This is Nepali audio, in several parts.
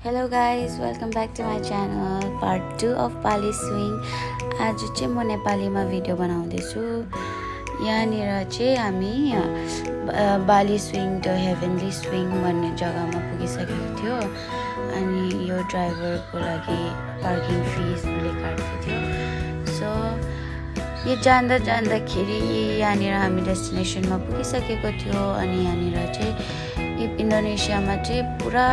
Hello guys, welcome back to my channel. Part 2 of Bali Swing. आज चाहिँ म नेपालीमा भिडियो बनाउँदैछु। यहाँनिर चाहिँ हामी बाली स्विङ द हेभेनली स्विङ भन्ने जग्गामा पुगिसकेको थियो। अनि यो ड्राइभरको लागि पार्किङ फिस उसले काट्दै थियो। सो यो जाँदाखेरि यहाँनिर हामी डेस्टिनेसनमा पुगिसकेको थियो। अनि यहाँनिर चाहिँ इन्डोनेसियामा चाहिँ पुरा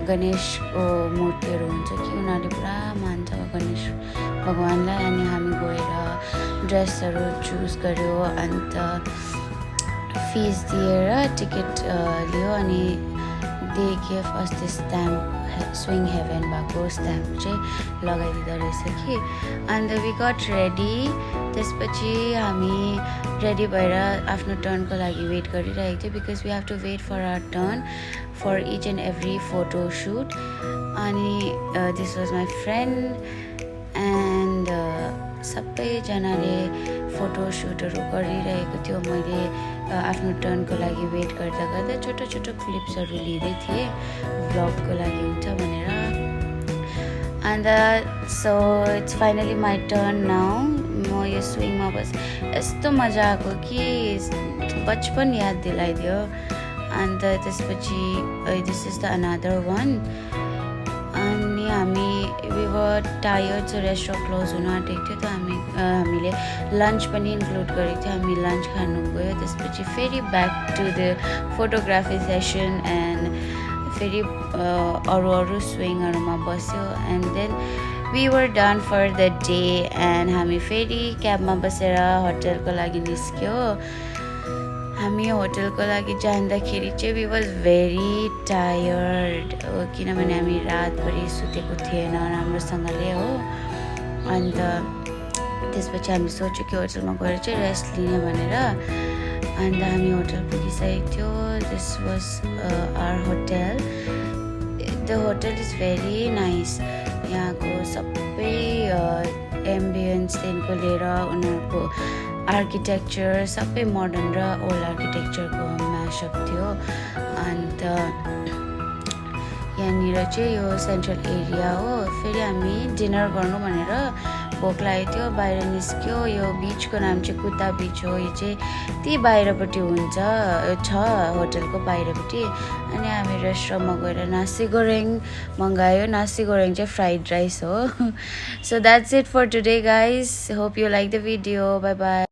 गणेशको मूर्तिहरू हुन्छ कि उनीहरूले पुरा मान्छ गणेश भगवान्लाई। अनि हामी गएर ड्रेसहरू चुज गऱ्यो, अन्त फिस दिएर टिकट लियो। अनि they give us this stamp, swing haven भएको स्ट्याम्प चाहिँ लगाइदिँदो रहेछ कि। अन्त वी गट रेडी। त्यसपछि हामी रेडी भएर आफ्नो टर्नको लागि वेट गरिरहेको थियो, because we have to wait for our turn for each and every photo shoot. अनि this was my friend and सबैजनाले फोटो सुटहरू गरिरहेको थियो। मैले आफ्नो टर्नको लागि वेट गर्दा गर्दा छोटो छोटो क्लिप्सहरू लिँदै थिएँ, भ्लगको लागि हुन्छ भनेर। अन्त so it's finally my turn now. म यो स्विङमा बस यस्तो मजा आएको कि बचपन याद दिलाइदियो। अन्त त्यसपछि this is the another one. अनि हामी we were tired, so restaurant close हुन आँटेको थियो। त हामीले लन्च पनि इन्क्लुड गरेको थियो। हामी लन्च खानु गयो। त्यसपछि फेरि back to the photography session and फेरि अरू स्विङहरूमा बस्यो। And then we were done for the day. एन्ड हामी फेरि क्याबमा बसेर होटलको लागि निस्क्यो। हामी होटलको लागि जाँदाखेरि चाहिँ वी वाज भेरी टायर्ड, किनभने हामी रातभरि सुतेको थिएन राम्रोसँगले हो। अन्त त्यसपछि हामी सोच्यो कि होटलमा गएर चाहिँ रेस्ट लिने भनेर। अन्त हामी होटल पुगिसकेको थियो। This was our hotel. The hotel is very nice. यहाँको सबै एम्बियन्सदेखिको लिएर उनीहरूको आर्किटेक्चर सबै मोडर्न र ओल्ड आर्किटेक्चरको म्यासअप थियो। अन्त यहाँनिर चाहिँ यो सेन्ट्रल एरिया हो। फेरि हामी डिनर गर्नु भनेर भोक लागेको थियो, बाहिर निस्क्यो। यो बिचको नाम चाहिँ कुता बिच हो। यो चाहिँ त्यही बाहिरपट्टि छ होटलको बाहिरपट्टि। अनि हामी रेस्टुरेन्टमा गएर नासी गोरेङ मगायो। नासी गोरेङ चाहिँ फ्राइड राइस हो। So that's it for today guys. Hope you like the video. Bye by.